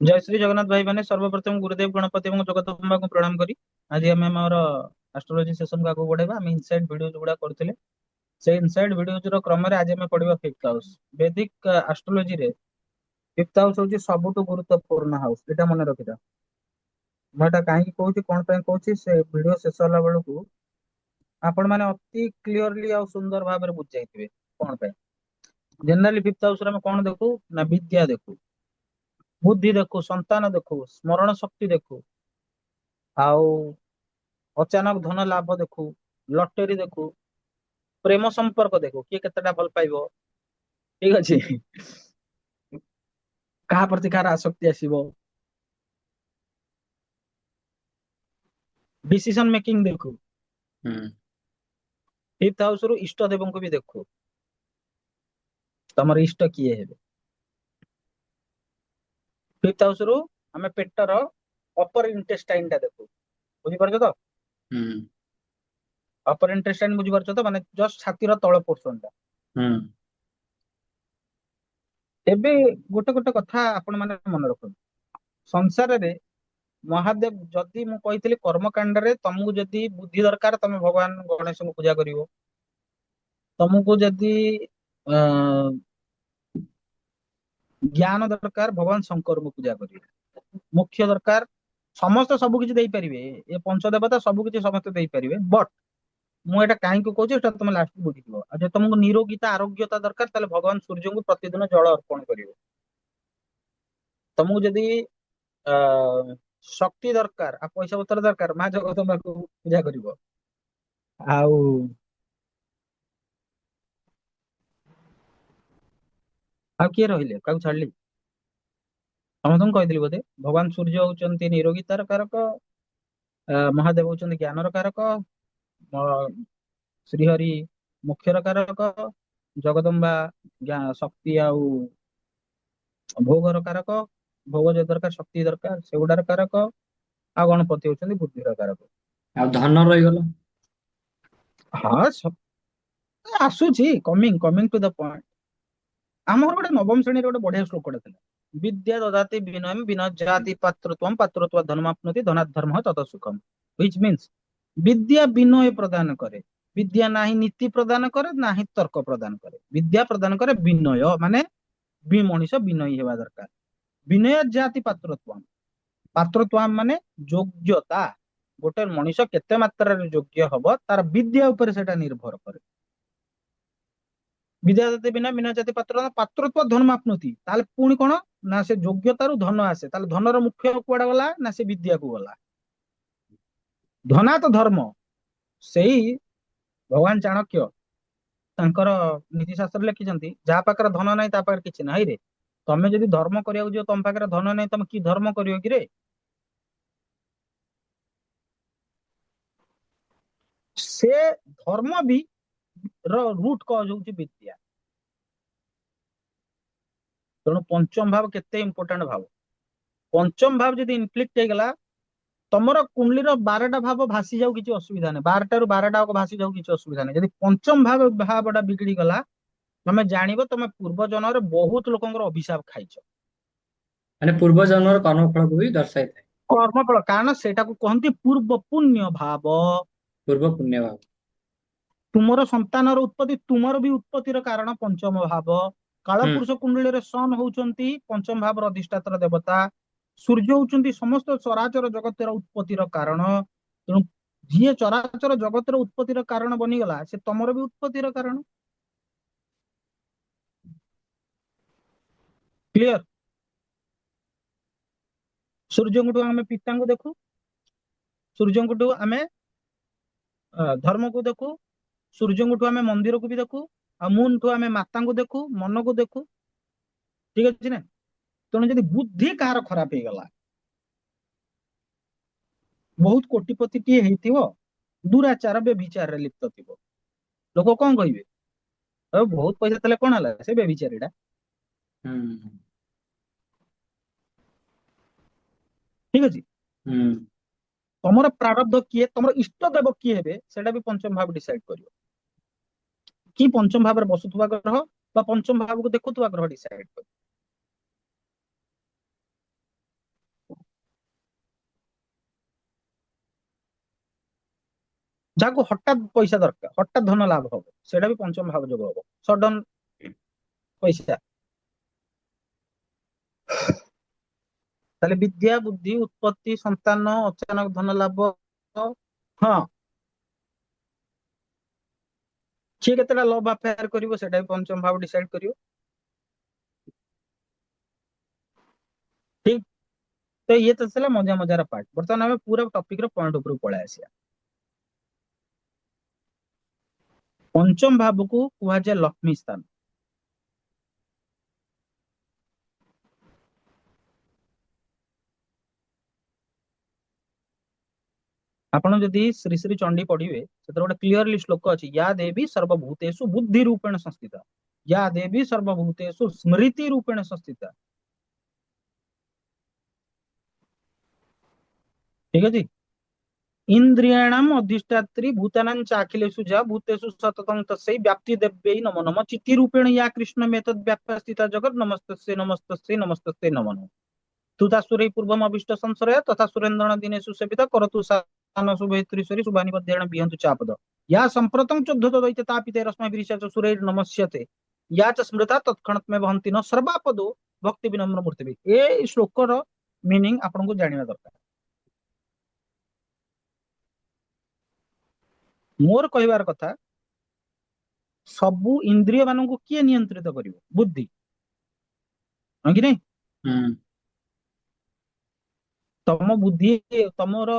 जय श्री जगन्नाथ भाई मैंने सर्वप्रथम गुरुदेव गणपति और जगदम्बा को प्रणाम करी आज आम आम एस्ट्रोलोजी सेशन को आगे बढ़ेगा आम इनसाइड वीडियो गुड़ा करथिले से इनसाइड वीडियो क्रम में आज आम पढ़िबा फिफ्थ हाउस वैदिक एस्ट्रोलोजी रे फिफ्थ हाउस होची सबुठु गुरुत्वपूर्ण हाउस एटा मन रखिथा मैं एटा काहे कहूची कोन पय कहूची से वीडियो शेष होला बेलकू आपण माने अति क्लियरली और सुंदर भाव में बुझ जाइथिबे कोन पय जनरली फिफ्थ हाउस रे हम कोन देखू ना विद्या देखू बुद्धि देखू संतान देखू स्मरण शक्ति देखू ଆଉ ଅଚାନକ ଧନ ଲାଭ ଦେଖୁ ଲଟେରୀ ଦେଖୁ ପ୍ରେମ ସମ୍ପର୍କ ଦେଖୁ କିଏ କେତେଟା ଭଲ ପାଇବ ଠିକ ଅଛି କାହା ପ୍ରତି କାହାର ଆସକ୍ତି ଆସିବ डिसीजन मेकिंग देखू हम्म। फिफ्थ हाउस रु इष्ट देवଙ୍କୁ ବି ଦେଖୁ ତମର ଇଷ୍ଟ କିଏ ହେବେ फिफ्थ हाउस रु ଆମେ ପେଟର ଅପର ଇଣ୍ଟେଷ୍ଟାଇନ ଟା ଦେଖୁ ବୁଝିପାରୁଛ ତ हम्म। ଅପର ଇଣ୍ଟେଷ୍ଟାଇନ ବୁଝିପାରୁଛ ତ ମାନେ ଜଷ୍ଟ ଛାତିର ତଳ ପୋର୍ସନ ଟା हम्म। ଏବେ ଗୋଟେ ଗୋଟେ କଥା ଆପଣ ମାନେ ମନେ ରଖନ୍ତୁ ସଂସାରରେ ମହାଦେବ ଯଦି ମୁଁ କହିଥିଲି କର୍ମକାଣ୍ଡରେ ତମକୁ ଯଦି ବୁଦ୍ଧି ଦରକାର ତମେ ଭଗବାନ ଗଣେଶଙ୍କୁ ପୂଜା କରିବ ତମକୁ ଯଦି ଅ ଜ୍ଞାନ ଦରକାର ଭଗବାନ ଶଙ୍କରଙ୍କୁ ପୂଜା କରିବେ ମୁଖ୍ୟ ଦରକାର ସମସ୍ତେ ସବୁ କିଛି ଦେଇପାରିବେ ଏ ପଞ୍ଚଦେବତା ସବୁ କିଛି ସମସ୍ତେ ଦେଇପାରିବେ ବଟ ମୁଁ ଏଟା କାହିଁକି କହୁଛି ଏଟା ତମେ ଲାଷ୍ଟ ବୁଝିଯିବ ଆଉ ଯଦି ତମକୁ ନିରୋଗୀତା ଆରୋଗ୍ୟତା ଦରକାର ତାହେଲେ ଭଗବାନ ସୂର୍ଯ୍ୟଙ୍କୁ ପ୍ରତିଦିନ ଜଳ ଅର୍ପଣ କରିବ ତମକୁ ଯଦି ଅ ଶକ୍ତି ଦରକାର ଆଉ ପଇସା ପତ୍ର ଦରକାର ମା ଜଗଦମ୍ବାକୁ ପୂଜା କରିବ ଆଉ ଆଉ କିଏ ରହିଲେ କାହାକୁ ଛାଡିଲି ସମସ୍ତଙ୍କୁ କହିଥିଲି ବୋଧେ ଭଗବାନ ସୂର୍ଯ୍ୟ ହଉଛନ୍ତି ନିରୋଗୀତାର କାରକ ମହାଦେବ ହଉଛନ୍ତି ଜ୍ଞାନର କାରକ ମ- ଶ୍ରୀହରି ମୁଖ୍ୟର କାରକ ଜଗଦମ୍ବା ଶକ୍ତି ଆଉ ଭୋଗର କାରକ ଭୋଗ ଯଦି ଦରକାର ଶକ୍ତି ଦରକାର ସେଗୁଡାର କାରକ ଆଉ ଗଣପତି ହଉଛନ୍ତି ବୁଦ୍ଧିର କାରକ ଆଉ ଧନ ରହିଗଲା। ହଁ ଆସୁଛି coming coming to the point ଆମର ଗୋଟେ ନବମ ଶ୍ରେଣୀରେ ଗୋଟେ ବଢିଆ ଶ୍ଲୋକଟେ ଥିଲା ବିଦ୍ୟା ଦଦାତି ବିନୟମ୍ ବିନୟ ଜାତି ପାତ୍ରତ୍ୱମ୍ ପାତ୍ରତ୍ୱ ଧର୍ମାପ୍ନୋତି ଧନାତ୍ ଧର୍ମ ତତ ସୁଖମ୍ which means ବିଦ୍ୟା ବିନୟ ପ୍ରଦାନ କରେ ବିଦ୍ୟା ନାହିଁ ନୀତି ପ୍ରଦାନ କରେ ନାହିଁ ତର୍କ ପ୍ରଦାନ କରେ ବିଦ୍ୟା ପ୍ରଦାନ କରେ ବିନୟ ମାନେ ମଣିଷ ବିନୟୀ ହେବା ଦରକାର ବିନୟ ଜାତି ପାତ୍ରତ୍ୱମ୍ ପାତ୍ରତ୍ୱମ୍ ମାନେ ଯୋଗ୍ୟତା ଗୋଟେ ମଣିଷ କେତେ ମାତ୍ରାରେ ଯୋଗ୍ୟ ହବ ତାର ବିଦ୍ୟା ଉପରେ ସେଟା ନିର୍ଭର କରେ ବିଦ୍ୟା ଜାତି ବିନା ବିନୟ ଜାତି ପାତ୍ର ପାତ୍ରତ୍ୱ ଧର୍ମାପ୍ନୋତି ତାହେଲେ ପୁଣି କଣ ନା ସେ ଯୋଗ୍ୟତାରୁ ଧନ ଆସେ ତାହେଲେ ଧନର ମୁଖ୍ୟ କୁଆଡେ ଗଲା ନା ସେ ବିଦ୍ୟାକୁ ଗଲା ଧନାତ ଧର୍ମ ସେଇ ଭଗବାନ ଚାଣକ୍ୟ ତାଙ୍କର ନୀତି ଶାସ୍ତ୍ର ଲେଖିଛନ୍ତି ଯାହା ପାଖରେ ଧନ ନାହିଁ ତା ପାଖରେ କିଛି ନାହିଁ ରେ ତମେ ଯଦି ଧର୍ମ କରିବାକୁ ଯିବ ତମ ପାଖରେ ଧନ ନାହିଁ ତମେ କି ଧର୍ମ କରିବ କି ରେ ସେ ଧର୍ମ ବି ର ରୁଟ କଜ ହଉଛି ବିଦ୍ୟା ତେଣୁ ପଞ୍ଚମ ଭାବ କେତେ ଇମ୍ପୋର୍ଟାଣ୍ଟ ଭାବ ପଞ୍ଚମ ଭାବ ଯଦି ଇନଫ୍ଲିକ୍ଟ ହେଇଗଲା ତମର କୁଣ୍ଡଳୀର 12ଟା ଭାବ ଭାସି ଯାଉ କିଛି ଅସୁବିଧା ନାହିଁ 12ଟାରୁ 12ଟା ଭାସି ଯାଉ କିଛି ଅସୁବିଧା ନାହିଁ ଯଦି ପଞ୍ଚମ ଭାବଟା ବିଗିଡି ଗଲା ତମେ ଜାଣିବ ତମେ ପୂର୍ବ ଜନ୍ମରେ ବହୁତ ଲୋକଙ୍କର ଅଭିଶାପ ଖାଇଛ ମାନେ ପୂର୍ବ ଜନ୍ମର କର୍ମଫଳକୁ ବି ଦର୍ଶାଇଥାଏ। କର୍ମଫଳ କାରଣ ସେଇଟାକୁ କହନ୍ତି ପୂର୍ବ ପୁଣ୍ୟ ଭାବ ପୂର୍ବ ପୁଣ୍ୟ ଭାବ। ତୁମର ସନ୍ତାନର ଉତ୍ପତ୍ତି ତୁମର ବି ଉତ୍ପତ୍ତିର କାରଣ ପଞ୍ଚମ ଭାବ ହୁଁ। କାଳପୁରୁଷ କୁଣ୍ଡଳୀରେ ସନ୍ ହଉଛନ୍ତି ପଞ୍ଚମ ଭାବର ଅଧିଷ୍ଠାତ୍ର ଦେବତା ସୂର୍ଯ୍ୟ ହଉଛନ୍ତି ସମସ୍ତ ଚରାଚର ଜଗତର ଉତ୍ପତ୍ତିର କାରଣ ତେଣୁ ଯିଏ ଚରାଚର ଜଗତର ଉତ୍ପତ୍ତିର କାରଣ ବନିଗଲା ସେ ତମର ବି ଉତ୍ପତ୍ତିର କାରଣ କ୍ଲିୟର ସୂର୍ଯ୍ୟଙ୍କଠୁ ଆମେ ପିତାଙ୍କୁ ଦେଖୁ ସୂର୍ଯ୍ୟଙ୍କଠୁ ଆମେ ଧର୍ମକୁ ଦେଖୁ ସୂର୍ଯ୍ୟଙ୍କଠୁ ଆମେ ମନ୍ଦିରକୁ ବି ଦେଖୁ ଆଉ ମୁନଠୁ ଆମେ ମାତାଙ୍କୁ ଦେଖୁ ମନକୁ ଦେଖୁ ଠିକ ଅଛି ନା ତେଣୁ ଯଦି ବୁଦ୍ଧି କାହାର ଖରାପ ହେଇଗଲା ବହୁତ କୋଟିପତିଟିଏ ହେଇଥିବ ଦୁରାଚାର ବ୍ୟଭିଚାରରେ ଲିପ୍ତ ଥିବ ଲୋକ କଣ କହିବେ ଆଉ ବହୁତ ପଇସା ଥିଲେ କଣ ହେଲା ସେ ବ୍ୟଭିଚାରୀଟା ହୁଁ। ଠିକ ଅଛି ହୁଁ। ତମର ପ୍ରାରବ୍ଧ କିଏ ତମର ଇଷ୍ଟ ଦେବ କିଏ ହେବେ ସେଇଟା ବି ପଞ୍ଚମ ଭାବ ଡିସାଇଡ କରିବ କି ପଞ୍ଚମ ଭାବରେ ବସୁଥିବା ଗ୍ରହ ବା ପଞ୍ଚମ ଭାବକୁ ଦେଖୁଥିବା ଗ୍ରହ ଡିସାଇଡ କରିବ ଯାହାକୁ ହଠାତ୍ ପଇସା ଦରକାର, ହଠାତ୍ ଧନ ଲାଭ ହବ, ସେଇଟା ବି ପଞ୍ଚମ ଭାବ ଯୋଗ ହବ। ସଡନ ପଇସା। ତାହେଲେ ବିଦ୍ୟା, ବୁଦ୍ଧି, ଉତ୍ପତ୍ତି, ସନ୍ତାନ, ଅଚାନକ ଧନ ଲାଭ। ହଁ, କିଏ କେତେଟା ଲଭ୍ ଆଫେୟାର କରିବ ସେଇଟା ବି ପଞ୍ଚମ ଭାବ ଡିସାଇଡ କରିବ। ଠିକ। ତ ଇଏ ତ ଥିଲା ମଜା ମଜାର ପାର୍ଟ। ବର୍ତ୍ତମାନ ଆମେ ପୁରା ଟପିକ ର ପଏଣ୍ଟ ଉପରକୁ ପଳେଇ ଆସିବା। ପଞ୍ଚମ ଭାବକୁ କୁହାଯାଏ ଲକ୍ଷ୍ମୀ ସ୍ଥାନ। ଆପଣ ଯଦି ଶ୍ରୀ ଶ୍ରୀ ଚଣ୍ଡୀ ପଢିବେ, ସେଥିରେ ଗୋଟେ କ୍ଲିୟରଲି ଶ୍ଲୋକ ଅଛି, ୟା ଦେବୀ ସର୍ବଭୂତେଷୁ ବୁଦ୍ଧି ରୂପେଣ ସଂସ୍ଥିତା, ୟା ଦେବୀ ସର୍ବଭୂତେଷୁ ସ୍ମୃତି ରୂପେଣ ସଂସ୍ଥିତା। ଠିକ ଅଛି। ଇନ୍ଦ୍ରିୟାଣାମ ଅଧିଷ୍ଠାତ୍ରୀ ଭୂତାନାଂ ଚାଖିଲେଷु ଯା ଭୂତେଷୁ ସତତଂ ତସ୍यै ବ୍ୟାପ୍ତି ଦେବ୍यै ନମୋ ନମଃ ଚିତ୍ତି ରୂପେଣ ୟା କୃଷ୍ଣମେତଦ୍ ବ୍ୟାପ୍ତାସ୍ଥିତା ଜଗତ୍ ନମସ୍ତସ୍यै ନମସ୍ତସ୍यै ନମସ୍ତସ୍यै ନମୋ ନମଃ। ତୁ ତାସୁରୈ ପୂର୍ବମ ଅଭିଷ୍ଟ ସଂଶୟ ତଥା ସୁରେନ୍ଦ୍ରଣ ଦିନେଷୁ ସେବିତ କରତୁ ସାନସୁ ଭେତ୍ରୀଶ୍ୱରୀ ଶୁଭାନି ପଦ୍ୟେଣ ବିହନ୍ତୁ ଚାପଦ। ୟା ସମ୍ପ୍ରତଂ ଚୋଦ୍ଧତ ଦୈତ୍ୟ ତାପିତେ ରଶ୍ମି ବିରିଶାଚ ସୁରୈର୍ ନମସ୍ୟତେ। ୟା ଚ ସ୍ମୃତା ତତ୍କ୍ଷଣତ୍ମେ ବହନ୍ତି ନ ସର୍ବାପଦୋ ଭକ୍ତି ବିନମ୍ର ମୂର୍ତ୍ତିବି। ଏ ଶ୍ଲୋକର ମିନିଂ ଆପଣଙ୍କୁ ଜାଣିବା ଦରକାର। ମୋର କହିବାର କଥା, ସବୁ ଇନ୍ଦ୍ରିୟ ମାନଙ୍କୁ କିଏ ନିୟନ୍ତ୍ରିତ କରିବ? ବୁଦ୍ଧି। ହଁ କି ନାଇଁ? ହୁଁ। ତମ ବୁଦ୍ଧି, ତମର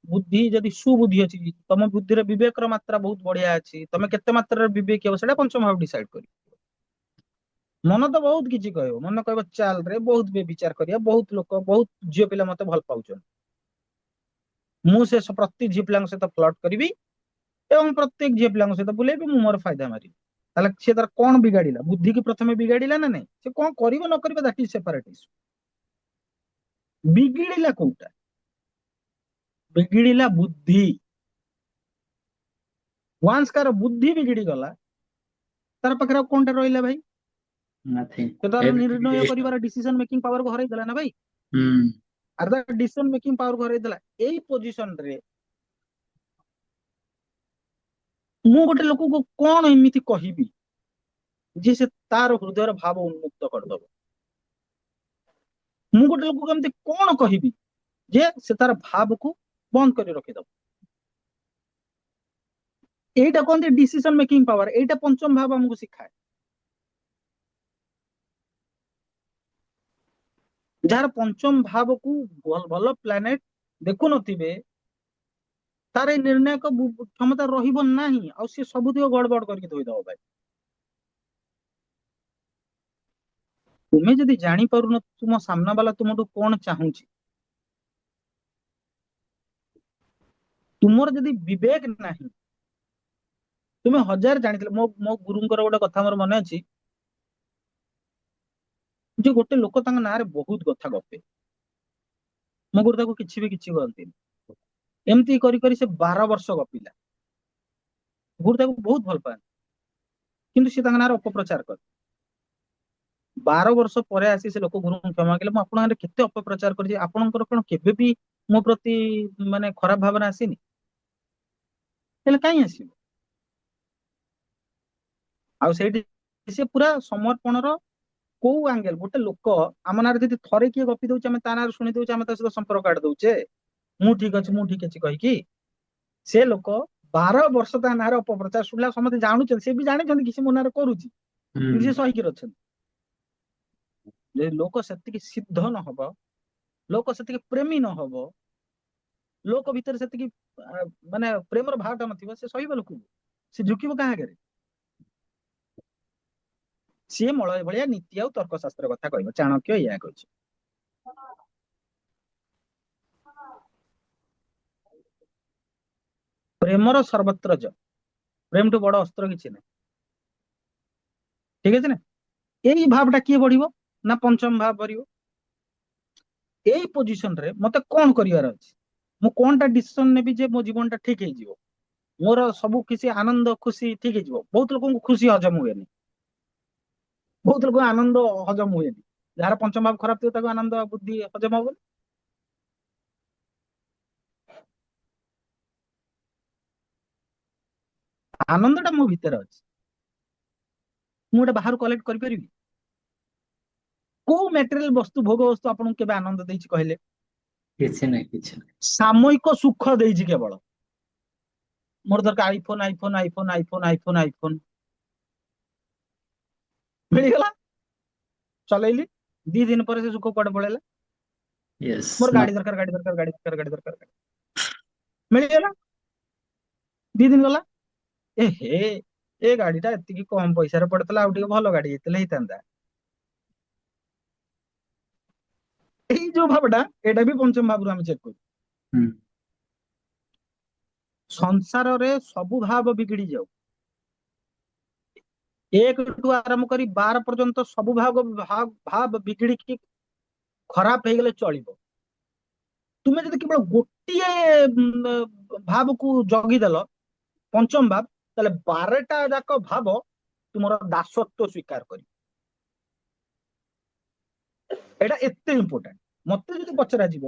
ବୁଦ୍ଧି ଯଦି ସୁବୁଦ୍ଧି ଅଛି, ତମ ବୁଦ୍ଧିର ବିବେକର ମାତ୍ରା ବହୁତ ବଢିଆ ଅଛି, ତମେ କେତେ ମାତ୍ରାରେ ବିବେକୀ ହବ ସେଇଟା ପଞ୍ଚମ ଭାବ ଡିସାଇଡ କରିବ। ମନ ତ ବହୁତ କିଛି କହିବ, ମନ କହିବ ଚାଲ ରେ ବହୁତ ବେବିଚାର କରିବା, ବହୁତ ଲୋକ, ବହୁତ ଝିଅ ପିଲା ମତେ ଭଲ ପାଉଛନ୍ତି, ମୁଁ ସେ ପ୍ରତି ଝିଅ ପିଲାଙ୍କ ସହିତ ଫ୍ଲର୍ଟ କରିବି ଏବଂ ପ୍ରତ୍ୟେକ ଝିଅ ପିଲାଙ୍କ ସହିତ ବୁଲେଇବି, ମୁଁ ମୋର ଫାଇଦା ମାରିବି। ତାହେଲେ ସେ ତାର କଣ ବିଗାଡିଲା? ବୁଦ୍ଧି କି ପ୍ରଥମେ ବିଗାଡିଲା ନା ନାଇଁ? ସେ କଣ କରିବ ନ କରିବ ଦାଟ ଇଜ ସେପାରେଟ ଇସ୍ୟୁ। ବିଗିଡିଲା କୋଉଟା? ବିଗିଡିଲା ବୁଦ୍ଧି। ୱାନ୍ସ କାର ବୁଦ୍ଧି ବିଗିଡି ଗଲା, ତାର ପାଖରେ ଆଉ କଣଟା ରହିଲା ଭାଇ? ନଥିଂ। ସେ ତାର ଏଭ୍ରିଥିଂ ନିର୍ଣ୍ଣୟ ଇଜ କରିବାର ଷ୍ଟୋରି। ଡିସିଜନ ମେକିଂ ପାୱାରକୁ ହରେଇ ଦେଲା ନା ଭାଇ। ହୁଁ। ଆର ଦ ଡିସିଜନ ମେକିଂ ପାୱାରକୁ ହରେଇ ଦେଲା। ଏଇ ପୋଜିସନ ରେ ମୁଁ ଗୋଟେ ଲୋକକୁ କଣ ଏମିତି କହିବି ଯେ ସେ ତାର ହୃଦୟର ଭାବ ଉନ୍ମୁକ୍ତ କରିଦବ? ମୁଁ ଗୋଟେ ଲୋକକୁ ଏମିତି କଣ କହିବି ଯେ ସେ ତାର ଭାବକୁ ବନ୍ଦ କରି ରଖିଦବ? ଏଇଟା କହନ୍ତି ଡିସିଜନ ମେକିଂ ପାୱାର। ଏଇଟା ପଞ୍ଚମ ଭାବ ଆମକୁ ଶିଖାଏ। ଯାହାର ପଞ୍ଚମ ଭାବକୁ ଭଲ ପ୍ଲାନେଟ ଦେଖୁନଥିବେ, ତାର ଏଇ ନିର୍ଣ୍ଣାୟକ କ୍ଷମତା ରହିବ ନାହିଁ, ଆଉ ସିଏ ସବୁତିକ ଗଡବଡ କରିକି ଥୋଇଦବ ଭାଇ। ତୁମେ ଯଦି ଜାଣିପାରୁନ ତୁମ ସାମ୍ନା ବାଲା ତୁମଠୁ କଣ ଚାହୁଁଛି, ତୁମର ଯଦି ବିବେକ ନାହିଁ, ତୁମେ ହଜାର ଜାଣିଥିଲେ, ମୋ ଗୁରୁଙ୍କର ଗୋଟେ କଥା ମୋର ମନେ ଅଛି, ଯେ ଗୋଟେ ଲୋକ ତାଙ୍କ ନାଁରେ ବହୁତ କଥା ଗପେ, ମୋ ଗୁରୁ ତାକୁ କିଛି ବି କିଛି କହନ୍ତିନି। ଏମିତି କରି କରି ସେ 12 ବର୍ଷ ଗପିଲା। ଗୁରୁ ତାକୁ ବହୁତ ଭଲ ପାଆନ୍ତି, କିନ୍ତୁ ସେ ତାଙ୍କ ନାଁରେ ଅପପ୍ରଚାର କରେ। 12 ବର୍ଷ ପରେ ଆସି ସେ ଲୋକ ଗୁରୁଙ୍କୁ କ୍ଷମା ମାଗିଲେ, ମୁଁ ଆପଣଙ୍କ ନାଁରେ କେତେ ଅପପ୍ରଚାର କରିଛି, ଆପଣଙ୍କର କଣ କେବେ ବି ମୋ ପ୍ରତି ମାନେ ଖରାପ ଭାବନା ଆସିନି? ହେଲେ କାହିଁ ଆସିବ? ଆଉ ସେଇଠି ସେ ପୁରା ସମର୍ପଣର କୋଉ ଆଙ୍ଗେଲ, ଗୋଟେ ଲୋକ ଆମ ନାଁରେ ଯଦି ଥରେ କିଏ ଗପି ଦଉଛି, ଆମେ ତା ନାଁରେ ଶୁଣି ଦଉଛେ, ଆମେ ତା ସହିତ ସମ୍ପର୍କ କାଟି ଦଉଛେ, ମୁଁ ଠିକ ଅଛି, ମୁଁ ଠିକ ଅଛି କହିକି। ସେ ଲୋକ 12 ବର୍ଷ ତା ନାଁରେ ଅପପ୍ରଚାର ଶୁଣିଲା, ସମସ୍ତେ ଜାଣୁଛନ୍ତି, ସେ ବି ଜାଣିଛନ୍ତି କି ସେ ମୋ ନାଁରେ କରୁଛି, କିନ୍ତୁ ସେ ହୁଁ। ସହିକି ଅଛନ୍ତି। ଯଦି ଲୋକ ସେତିକି ସିଦ୍ଧ ନହବ, ଲୋକ ସେତିକି ପ୍ରେମୀ ନହବ, ଲୋକ ଭିତରେ ସେତିକି ମାନେ ପ୍ରେମର ଭାବଟା ନଥିବ, ସେ ସହିବ ଲୋକକୁ? ସେ ଝୁକିବ କାହା ଆଗରେ? ସିଏ ମଳୟ ଭଳିଆ ନୀତି ଆଉ ତର୍କଶାସ୍ତ୍ର କଥା କହିବ। ଚାଣକ୍ୟ ଏଇଆ କହିଛି। ପ୍ରେମର ସର୍ବତ୍ର ଜୟ। ପ୍ରେମଠୁ ବଡ ଅସ୍ତ୍ର କିଛି ନାହିଁ। ଠିକ ଅଛି ନା? ଏଇ ଭାବଟା କିଏ ବଢିବ? ନା ପଞ୍ଚମ ଭାବ ବଢିବ। ଏଇ ପୋଜିସନ ରେ ମତେ କଣ କରିବାର ଅଛି? ମୁଁ କଣଟା ଡିସିସନ ନେବି ଯେ ମୋ ଜୀବନଟା ଠିକ ହେଇଯିବ, ମୋର ସବୁ କିଛି ଆନନ୍ଦ ଖୁସି ଠିକ ହେଇଯିବ? ବହୁତ ଲୋକଙ୍କୁ ଖୁସି ହଜମ ହୁଏନି, ବହୁତ ଲୋକଙ୍କୁ ଆନନ୍ଦ ହଜମ ହୁଏନି। ଯାହାର ପଞ୍ଚମ ଭାବ ଖରାପ ଥିବ, ତାକୁ ଆନନ୍ଦ ବୁଦ୍ଧି ହଜମ ହବନି। ଆନନ୍ଦ ଟା ମୋ ଭିତରେ ଅଛି। ମୁଁ ଗୋଟେ ବାହାରୁ କଲେକ୍ଟ କରିପାରିବି? କୋଉ ମ୍ୟାଟେରିଆଲ ବସ୍ତୁ ଭୋଗ ବସ୍ତୁ ଆପଣଙ୍କୁ କେବେ ଆନନ୍ଦ ଦେଇଛି କହିଲେ? କିଛି ନାହିଁ, କିଛି ନାହିଁ। ସାମୟିକ ସୁଖ ଦେଇଛି କେବଳ। ମୋର ଦରକାର iPhone iPhone iPhone iPhone iPhone iPhone, ମିଳିଗଲା, ଚଲେଇଲି, 2 ଦିନ ପରେ ସେ ସୁଖ କୁଆଡେ ପଳେଇଲା। ୟେସ୍। ମୋର ଗାଡି ଦରକାର ଗାଡି ଦରକାର ଗାଡି ଦରକାର ଗାଡି ଦରକାର ଗାଡି, ମିଳିଗଲା, 2 ଦିନ ଗଲା, ଏ ହେ ଏ ଗାଡିଟା ଏତିକି କମ ପଇସାରେ ପଡିଥିଲା, ଆଉ ଟିକେ ଭଲ ଗାଡି ହେଇଥିଲେ ହେଇଥାନ୍ତା। ଏଇ ଯୋଉ ଭାବଟା, ଏଇଟା ବି ପଞ୍ଚମ ଭାବରୁ ଆମେ ଚେକ୍ କରୁ। ହୁଁ। ସଂସାରରେ ସବୁ ଭାବ ବିଗିଡି ଯାଉ, 1ଠୁ ଆରମ୍ଭ କରି 12 ପର୍ଯ୍ୟନ୍ତ ସବୁ ଭାବ ବିଗିଡିକି ଖରାପ ହେଇଗଲେ ଚଳିବ। ତୁମେ ଯଦି କେବଳ ଗୋଟିଏ ଭାବକୁ ଜଗିଦେଲ, ପଞ୍ଚମ ଭାବ, ତାହେଲେ 12ଟା ଯାକ ଭାବ ତୁମର ଦାସତ୍ୱ ସ୍ୱୀକାର କରିବ। ଏଇଟା ଏତେ ଇମ୍ପୋର୍ଟାଣ୍ଟ। ମତେ ଯଦି ପଚରା ଯିବ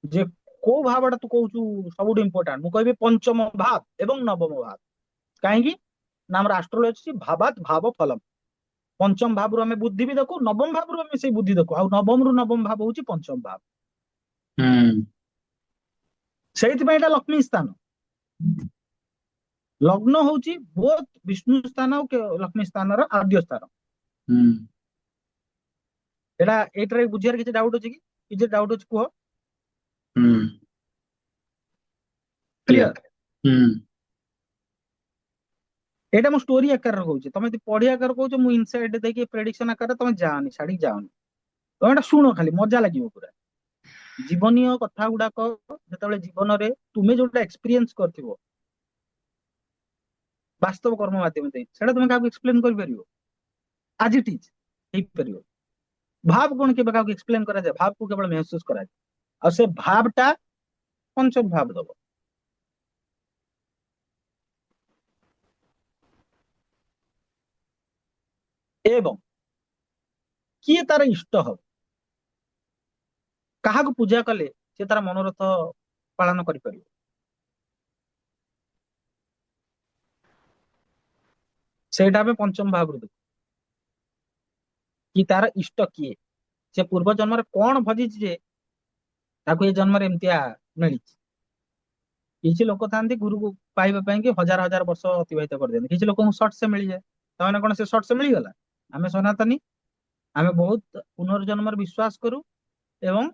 ଯେ କୋଉ ଭାବଟା ତୁ କହୁଛୁ ସବୁଠୁ ଇମ୍ପୋର୍ଟାଣ୍ଟ, ମୁଁ କହିବି ପଞ୍ଚମ ଭାବ ଏବଂ ନବମ ଭାବ। କାହିଁକି ନା ଆମର ଆଷ୍ଟ୍ରୋଲୋଜି ଅଛି ଭାବାତ ଭାବ ଫଲମ। ପଞ୍ଚମ ଭାବରୁ ଆମେ ବୁଦ୍ଧି ବି ଦେଖୁ, ନବମ ଭାବରୁ ଆମେ ସେଇ ବୁଦ୍ଧି ଦେଖୁ, ଆଉ ନବମରୁ ନବମ ଭାବ ହଉଛି ପଞ୍ଚମ ଭାବ। ହୁଁ। ସେଇଥିପାଇଁ ଏଇଟା ଲକ୍ଷ୍ମୀ ସ୍ଥାନ। ଲଗ୍ନ ହଉଛି ବୋଥ ବିଷ୍ଣୁ ସ୍ଥାନ ଆଉ ଲକ୍ଷ୍ମୀ ସ୍ଥାନର ଆଦ୍ୟ ସ୍ଥାନ। ହୁଁ। ଏଇଟା ଏଇଟାରେ ବୁଝିବାର କିଛି ଡାଉଟ ଅଛି କି? କିଛି ଡାଉଟ ଅଛି କୁହ? ହୁଁ। କ୍ଲିୟର? କ୍ଲିୟର। ହୁଁ। ଏଇଟା ମୁଁ ଷ୍ଟୋରି ଆକାରରେ କହୁଛି, ତମେ ଯଦି ପଢି ଆକାରରେ କହୁଛ, ମୁଁ ଇନସାଇଡ ଦେଇକି ପ୍ରେଡିକ୍ସନ ଆକାରରେ, ତମେ ଯାଅନି, ଛାଡିକି ଯାଅନି, ତମେ ଏଟା ଶୁଣ, ଖାଲି ମଜା ଲାଗିବ ପୁରା। ଜୀବନୀୟ କଥା ଗୁଡାକ ଯେତେବେଳେ ଜୀବନରେ ତୁମେ ଯୋଉଟା ଏକ୍ସପିରିଏନ୍ସ କରିଥିବ ବାସ୍ତବ କର୍ମ ମାଧ୍ୟମ ଦେଇ, ସେଇଟା ତମେ କାହାକୁ ଏକ୍ସପ୍ଲେନ କରିପାରିବ? ଆଜ ଇଟ ଇଜ ହେଇପାରିବ। ଭାବ କଣ କେବେ କାହାକୁ ଏକ୍ସପ୍ଲେନ କରାଯାଏ? ଭାବକୁ କେବଳ ମେହସୁସ କରାଯାଏ, ଆଉ ସେ ଭାବଟା ପଞ୍ଚମ ଭାବ ଦବ। ଏବଂ କିଏ ତାର ଇଷ୍ଟ ହବ, କାହାକୁ ପୂଜା କଲେ ସେ ତାର ମନୋରଥ ପାଳନ କରିପାରିବ, ସେଇଟା ଆମେ ପଞ୍ଚମ ଭାବରୁ ଦେଖୁ। କି ତାର ଇଷ୍ଟ କିଏ, ସେ ପୂର୍ବ ଜନ୍ମରେ କଣ ଭଜିଛି ଯେ ତାକୁ ଏ ଜନ୍ମରେ ଏମିତିଆ ମିଳିଛି। କିଛି ଲୋକ ଥାନ୍ତି ଗୁରୁକୁ ପାଇବା ପାଇଁ କି ହଜାର ହଜାର ବର୍ଷ ଅତିବାହିତ କରିଦିଅନ୍ତି, କିଛି ଲୋକଙ୍କୁ ସର୍ଟ ସେ ମିଳିଯାଏ। ତାମାନେ କଣ ସେ ସର୍ଟ ସେ ମିଳିଗଲା? ଆମେ ସନାତନୀ, ଆମେ ବହୁତ ପୁନର୍ଜନ୍ମର ବିଶ୍ୱାସ କରୁ, ଏବଂ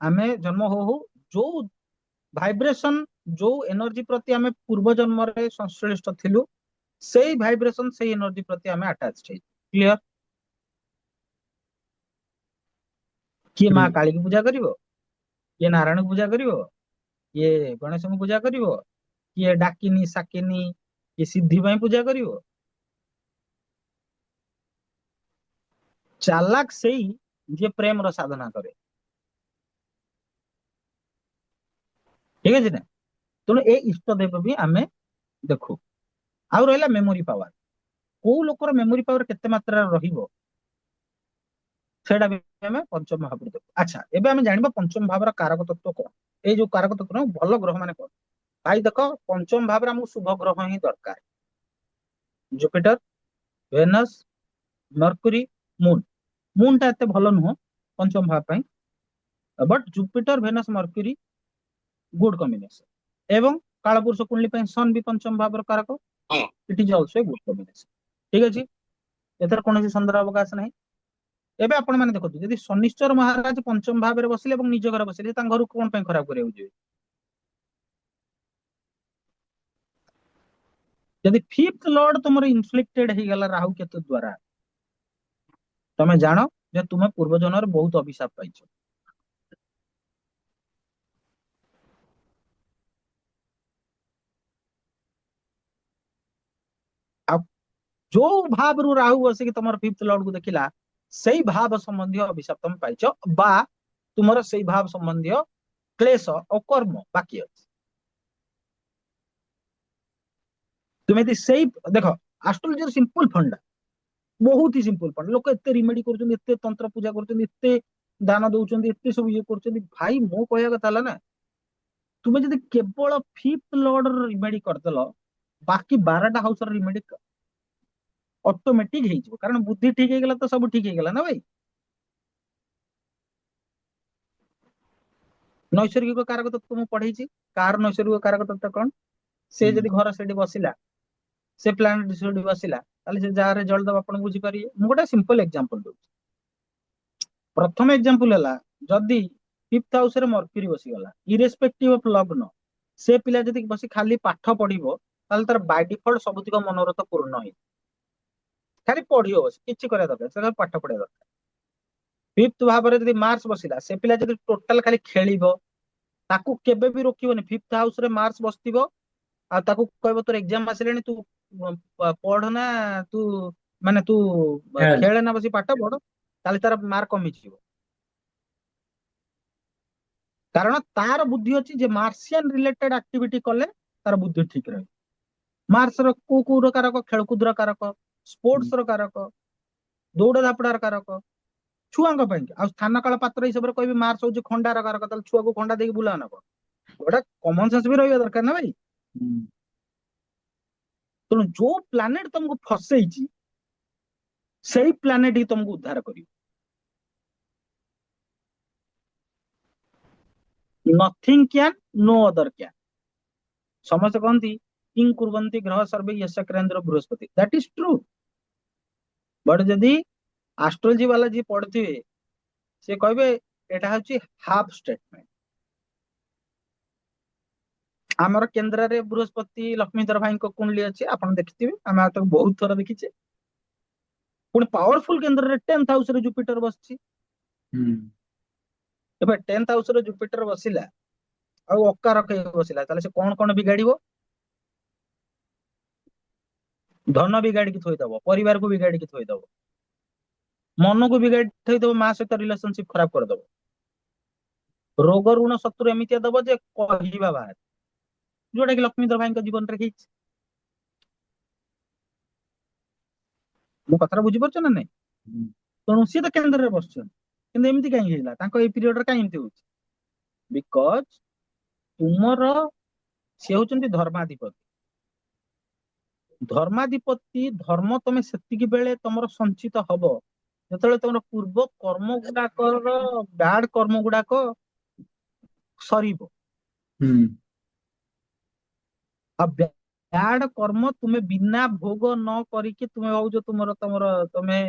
ଆମେ ଜନ୍ମ ହଉ ହଉ ଯୋଉ ଭାଇବ୍ରେସନ, ଯୋଉ ଏନର୍ଜି ପ୍ରତି ଆମେ ପୂର୍ବ ଜନ୍ମରେ ସଂଶ୍ଳିଷ୍ଟ ଥିଲୁ, ସେଇ ଭାଇବ୍ରେସନ, ସେଇ ଏନର୍ଜି ପ୍ରତି ଆମେ ଆଟାଚ ହେଇଛୁ। କ୍ଲିୟର? କିଏ ମା ହୁଁ। କାଳୀକୁ ପୂଜା କରିବ, କିଏ ନାରାୟଣକୁ ପୂଜା କରିବ, କିଏ ଗଣେଶଙ୍କୁ ପୂଜା କରିବ, କିଏ ଡାକିନି ସାକିନି, କିଏ ସିଦ୍ଧି ପାଇଁ ପୂଜା କରିବ। ଚାଲାକ ସେଇ ଯିଏ ପ୍ରେମର ସାଧନା କରେ। ଠିକ ଅଛି ନା? ତେଣୁ ଏ ଇଷ୍ଟ ଦେବ ବି ଆମେ ଦେଖୁ। ଆଉ ରହିଲା ମେମୋରି ପାୱାର। କୋଉ ଲୋକର ମେମୋରି ପାୱାର କେତେ ମାତ୍ରାରେ ରହିବ, ସେଇଟା ବି ଆମେ ପଞ୍ଚମ ଭାବରେ ଦେଖୁ। ଆଚ୍ଛା, ଏବେ ଆମେ ଜାଣିବା ପଞ୍ଚମ ଭାବର କାରକ ତତ୍ଵ କଣ। ଏଇ ଯୋଉ କାରକ ତତ୍ଵ, ଭଲ ଗ୍ରହ ମାନେ କଣ? ଭାଇ ଦେଖ, ପଞ୍ଚମ ଭାବରେ ଆମକୁ ଶୁଭ ଗ୍ରହ ହିଁ ଦରକାର। ଜୁପିଟର, ଭେନସ, ମର୍କୁରୀ, ମୁନ। ମୁନ ଟା ଏତେ ଭଲ ନୁହଁ ପଞ୍ଚମ ଭାବ ପାଇଁ, but Jupiter, Venus, Mercury good combination. ଏବଂ କାଳପୁରୁଷ କୁଣ୍ଡଳୀ ପାଇଁ ସନ୍ ବି ପଞ୍ଚମ ଭାବର କାରକ। It is also a good combination. ଠିକ ଅଛି, ଏଥର କୌଣସି ସନ୍ଦେହର ଅବକାଶ ନାହିଁ। ଏବେ ଆପଣ ମାନେ ଦେଖନ୍ତୁ, ଯଦି ଶନିଶ୍ଚର ମହାରାଜ ପଞ୍ଚମ ଭାବରେ ବସିଲେ ଏବଂ ନିଜ ଘରେ ବସିଲେ, ତାଙ୍କ ଘରକୁ କଣ ପାଇଁ ଖରାପ କରିବାକୁ ଯିବେ? ଯଦି ଫିଫ୍ଥ ଲର୍ଡ ତମର ଇନଫ୍ଲିକ୍ଟେଡ ହେଇଗଲା ରାହୁ କେତୁ ଦ୍ଵାରା, ତମେ ଜାଣ ଯେ ତୁମେ ପୂର୍ବ ଜନ୍ମରେ ବହୁତ ଅଭିଶାପ ପାଇଛ। ଆଉ ଯୋଉ ଭାବରୁ ରାହୁ ବସିକି ତମର ଫିଫ୍ଥ ଲର୍ଡ କୁ ଦେଖିଲା, ସେଇ ଭାବ ସମ୍ବନ୍ଧୀୟ ଅଭିଶାପ ତମେ ପାଇଛ, ବା ତୁମର ସେଇ ଭାବ ସମ୍ବନ୍ଧୀୟ କ୍ଲେଶ ଓ କର୍ମ ବାକି ଅଛି। ତୁମେ ଯଦି ସେଇ ଦେଖ, ଆଷ୍ଟ୍ରୋଲୋଜିର ସିମ୍ପଲ ଫଣ୍ଡା, ବହୁତ ହି ସିମ୍ପଲ ଫଣ୍ଡା। ଲୋକ ଏତେ ରିମେଡି କରୁଛନ୍ତି, ଏତେ ତନ୍ତ୍ର ପୂଜା କରୁଛନ୍ତି, ଏତେ ଦାନ ଦଉଛନ୍ତି, ଏତେ ସବୁ ଇଏ କରୁଛନ୍ତି। ଭାଇ ମୋ କହିବା କଥା ହେଲା ନା, ତୁମେ ଯଦି କେବଳ ଫିଫ୍ଥ ଲର୍ଡ ର ରିମେଡି କରିଦେଲ, बाकी 12टा हाउस रिमेडी ऑटोमेटिक ହେଇଯିବ କାରଣ ବୁଦ୍ଧି ଠିକ ହେଇଗଲା ତ ସବୁ ଠିକ ହେଇଗଲା ନା ଭାଇ। ନୈସର୍ଗିକ କାରକ ତତ୍ତ୍ୱ ମୁଁ ପଢେଇଛି। କାର ନୈସର୍ଗିକ କାରକ ତତ୍ତ୍ୱ କଣ? ସେ ହୁଁ ଯଦି ଘର ସେଠି ବସିଲା, ସେ ପ୍ଲାନେଟ ସେଠି ବସିଲା, ତାହେଲେ ସେ ଯାହା ରେଜଲ୍ଟ ଦବ ଆପଣ ବୁଝିପାରିବେ। ମୁଁ ଗୋଟେ ସିମ୍ପଲ ଏକ୍ସାମ୍ପଲ ଦଉଛି। ପ୍ରଥମ ଏକ୍ସାମ୍ପଲ ହେଲା, ଯଦି 5th ହାଉସ ରେ ମର୍କ୍ୟୁରୀ ବସିଗଲା, ଇରେସ୍ପେକ୍ଟିଭ ଅଫ ଲଗ୍ନ, ସେ ପିଲା ଯଦି ବସି ଖାଲି ପାଠ ପଢିବ, ତାହେଲେ ତାର ବାଇ ଡିଫଲ୍ଟ ସବୁତିକ ମନୋରଥ ପୂର୍ଣ୍ଣ ହେଇଯିବ। ଖାଲି ପଢିବ ବସି, କିଛି କରିବା ଦରକାର, ସେ ଖାଲି ପାଠ ପଢିବା ଦରକାର। 5th ଭାବରେ ଯଦି ମାର୍ସ ବସିଲା, ସେ ପିଲା ଯଦି ଟୋଟାଲ ଖାଲି ଖେଳିବ, ତାକୁ କେବେ ବି ରୋକିବନି। 5th ହାଉସ ରେ ମାର୍ସ ବସିଥିବ, ଆଉ ତାକୁ କହିବ ତୋର ଏକ୍ସାମ ଆସିଲାଣି, ତୁ ପଢ ନା, ତୁ ମାନେ ତୁ ଖେଳ। ଖେଳେ ନା ବସି ପାଠ ପଢ, ତାହେଲେ ତାର ମାର୍କ କମିଯିବ। କାରଣ ତାର ବୁଦ୍ଧି ଅଛି ଯେ ମାର୍ସିଆନ ରିଲେଟେଡ ଆକ୍ଟିଭିଟି କଲେ ତାର ବୁଦ୍ଧି ଠିକ ରହିବ। ମାର୍ସ ର କୋଉ କୋଉ କାରକ? ଖେଳକୁଦର କାରକ, ହୁଁ। ସ୍ପୋର୍ଟସ ର କାରକ, ଦୌଡ଼ ଧାପଡାର କାରକ, ଛୁଆଙ୍କ ପାଇଁ। ଆଉ ସ୍ଥାନ କାଳ ପାତ୍ର ହିସାବରେ କହିବି ମାର୍ସ ହଉଛି ଖଣ୍ଡାର କାରକ, ତାହେଲେ ଛୁଆକୁ ଖଣ୍ଡା ଦେଇକି ବୁଲାଅ ନା କଣ? ଗୋଟେ କମନ ସେନ୍ସ ବି ରହିବା ଦରକାର ନା ଭାଇ। ହୁଁ। ତେଣୁ ଯୋଉ ପ୍ଲାନେଟ ତମକୁ ଫସେଇଛି, ସେଇ ପ୍ଲାନେଟ ହିଁ ତମକୁ ଉଦ୍ଧାର କରିବ। Nothing can, no other can. ସମସ୍ତେ କହନ୍ତି କିଂ କୁର୍ବନ୍ତି ଗ୍ରହ ସର୍ବେ ୟଶ କେନ୍ଦ୍ର ବୃହସ୍ପତି, ଦ୍ୟାଟ ଇଜ ଟ୍ରୁ। ବଟ ଯଦି ଆଷ୍ଟ୍ରୋଲୋଜି ବାଲା ଯିଏ ପଢିଥିବେ, ସେ କହିବେ ଏଟା ହଉଛି ହାଫ ଷ୍ଟେଟମେଣ୍ଟ। ଆମର କେନ୍ଦ୍ରରେ ବୃହସ୍ପତି ଲକ୍ଷ୍ମୀଧର ଭାଇଙ୍କ କୁଣ୍ଡଲି ଅଛି, ଆପଣ ଦେଖିଥିବେ, ଆମେ ଆଉ ତାକୁ ବହୁତ ଥର ଦେଖିଛେ। ପୁଣି ପାୱାରଫୁଲ କେନ୍ଦ୍ରରେ 10th ହାଉସ ରେ ଜୁପିଟର ବସିଛି। ହୁଁ। ଏବେ 10th ହାଉସ ରେ ଜୁପିଟର ବସିଲା, ଆଉ ଅକାରକ ହେଇ ବସିଲା, ତାହେଲେ ସେ କଣ କଣ ବିଗାଡିବ? ଧନ ବିଗାଡିକି ଥୋଇଦବ, ପରିବାରକୁ ବିଗାଡିକି ଥୋଇଦବ, ମନକୁ ବିଗାଡି ଥୋଇଦବ, ମା ସହିତ ରିଲେସନସିପ ଖରାପ କରିଦବ, ରୋଗ ଋଣ ଶତ୍ରୁ ଏମିତିଆ ଦବ ଯେ କହିବା ବାହାରେ, ଯୋଉଟା କି ଲକ୍ଷ୍ମୀଧର ଭାଇଙ୍କ ଜୀବନରେ ହେଇଛି। ମୋ କଥାଟା ବୁଝିପାରୁଛ ନା ନାଇଁ? ହୁଁ। ତେଣୁ ସିଏ ତ କେନ୍ଦ୍ରରେ ବସିଛନ୍ତି, କିନ୍ତୁ ଏମିତି କାହିଁକି ହେଲା? ତାଙ୍କ ଏଇ ପିରିୟଡରେ କାହିଁ ଏମିତି ହଉଛି? ବିକଜ ତୁମର, ସିଏ ହଉଛନ୍ତି ଧର୍ମାଧିପତି। ଧର୍ମାଧିପତି ଧର୍ମ ତମେ ସେତିକି ବେଳେ ତମର ସଞ୍ଚିତ ହବ, ଯେତେବେଳେ ତମର ପୂର୍ବ କର୍ମ ଗୁଡାକର ବ୍ୟାଡ କର୍ମ ଗୁଡାକ ସରିବ। ହୁଁ। ଆଉ ବ୍ୟାଡ କର୍ମ ତୁମେ ବିନା ଭୋଗ ନ କରିକି ତୁମେ ଭାବୁଛ ତୁମର ତମର ତମେ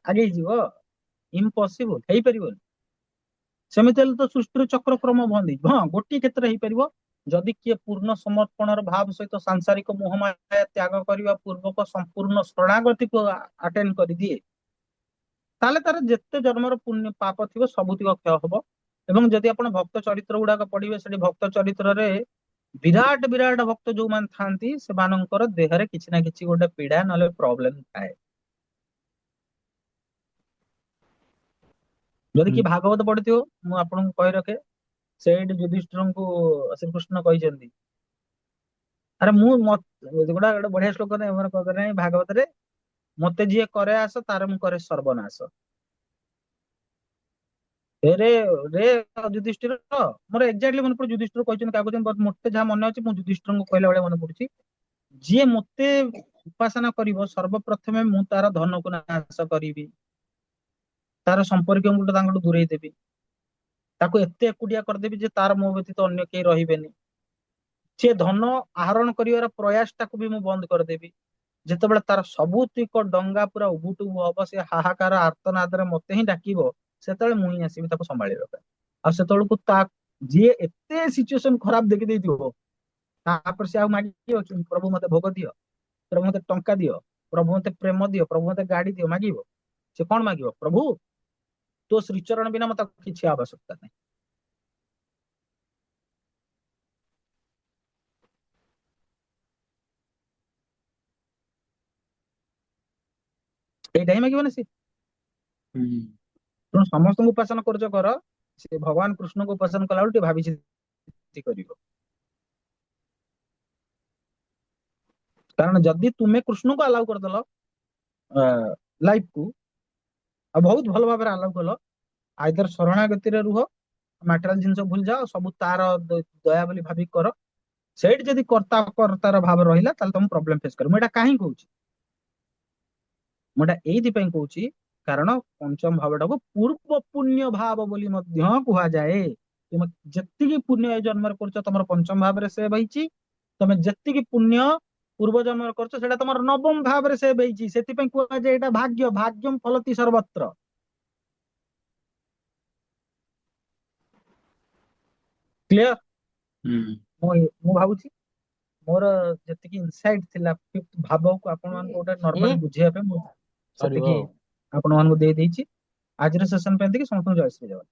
ଆଗେଇ ଯିବ? ଇମ୍ପସିବଲ, ହେଇପାରିବନି। ସେମିତି ହେଲେ ତ ସୃଷ୍ଟିର ଚକ୍ରକ୍ରମ ବନ୍ଦ ହେଇଯିବ। ହଁ, ଗୋଟିଏ କ୍ଷେତ୍ରରେ ହେଇପାରିବ, ଯଦି କିଏ ପୂର୍ଣ୍ଣ ସମର୍ପଣର ଭାବ ସହିତ ସାଂସାରିକ ମୋହମାୟା ତ୍ୟାଗ କରିବା ପୂର୍ବକ ସମ୍ପୂର୍ଣ୍ଣ ଶରଣାଗତିକୁ ଆଟେଣ୍ଡ କରିଦିଏ, ତାହେଲେ ତାର ଯେତେ ଜନ୍ମର ପୁଣ୍ୟ ପାପ ଥିବ ସବୁତିକ କ୍ଷୟ ହବ। ଏବଂ ଯଦି ଆପଣ ଭକ୍ତ ଚରିତ୍ର ଗୁଡାକ ପଢିବେ, ସେଠି ଭକ୍ତ ଚରିତ୍ରରେ ବିରାଟ ବିରାଟ ଭକ୍ତ ଯୋଉମାନେ ଥାନ୍ତି, ସେମାନଙ୍କର ଦେହରେ କିଛି ନା କିଛି ଗୋଟେ ପୀଡା ନହେଲେ ପ୍ରୋବ୍ଲେମ ଥାଏ। ଯଦି ହୁଁ। କି ଭାଗବତ ପଢିଥିବ, ମୁଁ ଆପଣଙ୍କୁ କହି ରଖେ, ସେଇଠି ଯୁଧିଷ୍ଠିରଙ୍କୁ ଶ୍ରୀକୃଷ୍ଣ କହିଛନ୍ତି, ଆରେ ମୁଁ ଗୋଟେ ଗୋଟେ ବଢିଆ ଶ୍ଲୋକ ନାହିଁ ଆମର ନାହିଁ ଭାଗବତରେ, ମତେ ଯିଏ କରେ ଆସ, ତାର ମୁଁ କରେ ସର୍ବନାଶ। ରେ ରେ ଯୁଧିଷ୍ଠିର, ମୋର ଏକ୍ଜାକ୍ଟଲି ମନେ ପଡୁଛି ଯୁଧିଷ୍ଠିର କହିଛନ୍ତି କାହାକୁ, ମତେ ଯାହା ମନେ ଅଛି, ମୁଁ ଯୁଧିଷ୍ଠିରଙ୍କୁ କହିଲା ଭଳିଆ ମନେ ପଡୁଛି, ଯିଏ ମତେ ଉପାସନା କରିବ, ସର୍ବପ୍ରଥମେ ମୁଁ ତାର ଧନକୁ ନାଶ କରିବି, ତାର ସମ୍ପର୍କୀୟଙ୍କୁ ତାଙ୍କଠୁ ଦୂରେଇ ଦେବି, ତାକୁ ଏତେ ଏକୁଟିଆ କରିଦେବି ଯେ ତାର ମୋ ବ୍ୟତୀତ ଅନ୍ୟ କେହି ରହିବେନି। ସେ ଧନ ଆହରଣ କରିବାର ପ୍ରୟାସ ଟାକୁ ବି ମୁଁ ବନ୍ଦ କରିଦେବି। ଯେତେବେଳେ ତାର ସବୁତିକ ଡଙ୍ଗା ପୁରା ଉବୁଟୁବୁ ହବ, ସେ ହାହାକାର ଆର୍ତ୍ତନାଦରେ ମତେ ହିଁ ଡାକିବ, ସେତେବେଳେ ମୁଁ ହିଁ ଆସିବି ତାକୁ ସମ୍ଭାଳିବା ପାଇଁ। ଆଉ ସେତେବେଳକୁ ଯିଏ ଏତେ ସିଚୁଏସନ ଖରାପ ଦେଖିଦେଇଥିବ, ତାପରେ ସେ ଆଉ ମାଗିବ କି ପ୍ରଭୁ ମତେ ଭୋଗ ଦିଅ, ପ୍ରଭୁ ମତେ ଟଙ୍କା ଦିଅ, ପ୍ରଭୁ ମତେ ପ୍ରେମ ଦିଅ, ପ୍ରଭୁ ମତେ ଗାଡି ଦିଅ, ମାଗିବ? ସେ କଣ ମାଗିବ? ପ୍ରଭୁ ତୋ ଶ୍ରୀଚରଣ ବିନା ମତେ କିଛି ଆବଶ୍ୟକତା ନାହିଁ। ଏଇଟା ହିଁ ମାଗିବ ନା ସେ। ହୁଁ। ତେଣୁ ସମସ୍ତଙ୍କୁ ଉପାସନା କରୁଛ କର, ସେ ଭଗବାନ କୃଷ୍ଣଙ୍କୁ ଉପାସନା କଲା ବେଳକୁ ଟିକେ ଭାବିଚିନ୍ତି କରିବ। କାରଣ ଯଦି ତୁମେ କୃଷ୍ଣଙ୍କୁ ଆଲାଉ କରିଦେଲ ଲାଇଫ କୁ, ଆଉ ବହୁତ ଭଲ ଭାବରେ ଆଲାଉ କଲ, ଆଇଦର ଶରଣାଗତିରେ ରୁହ, ମ୍ୟାଟେରିଆଲ ଜିନିଷ ଭୁଲି ଯାଅ, ସବୁ ତାର ଦୟା ବୋଲି ଭାବିକି କର, ସେଇଠି ଯଦି କର୍ତ୍ତା କର୍ତ୍ତାର ଭାବ ରହିଲା ତାହେଲେ ତମକୁ ପ୍ରୋବ୍ଲେମ ଫେସ୍ କରିବ। ମୁଁ ଏଇଟା କାହିଁ କହୁଛି? ମୁଁ ଏଇଟା ଏଇଥିପାଇଁ କହୁଛି କାରଣ ପଞ୍ଚମ ଭାବଟାକୁ ପୂର୍ବ ପୁଣ୍ୟ ଭାବ ବୋଲି ମଧ୍ୟ କୁହାଯାଏ। ତୁମେ ଯେତିକି ପୁଣ୍ୟ ଏ ଜନ୍ମରେ କରୁଛ ତମର ପଞ୍ଚମ ଭାବରେ ସେଭ୍ ହେଇଛି। ତମେ ଯେତିକି ପୁଣ୍ୟ ପୂର୍ବ ଜନ୍ମରେ କରୁଛ ସେଇଟା ତମର ନବମ ଭାବରେ ସେଭ୍ ହେଇଛି। ସେଥିପାଇଁ କୁହାଯାଏ ଏଇଟା ଭାଗ୍ୟ, ଭାଗ୍ୟମ୍ ଫଲତି ସର୍ବତ୍ର। କ୍ଲିୟର? ହୁଁ। ମୁଁ ଭାବୁଛି ମୋର ଯେତିକି ଇନସାଇଟ୍ ଥିଲା ଫିଫ୍ଥ ଭାବକୁ ଆପଣ ମାନଙ୍କୁ ଗୋଟେ ନର୍ମାଲି ବୁଝେଇବା ପାଇଁ ମୁଁ ସରିବ ସେତିକି ଆଉ। ଆପଣ ମାନଙ୍କୁ ଦେଇ ଦେଇଛି। ଆଜିର ସେସନ ପାଇଁ ଏତିକି। ସମସ୍ତଙ୍କୁ ଜୟ ଶ୍ରୀ ଜଗନ୍ନାଥ।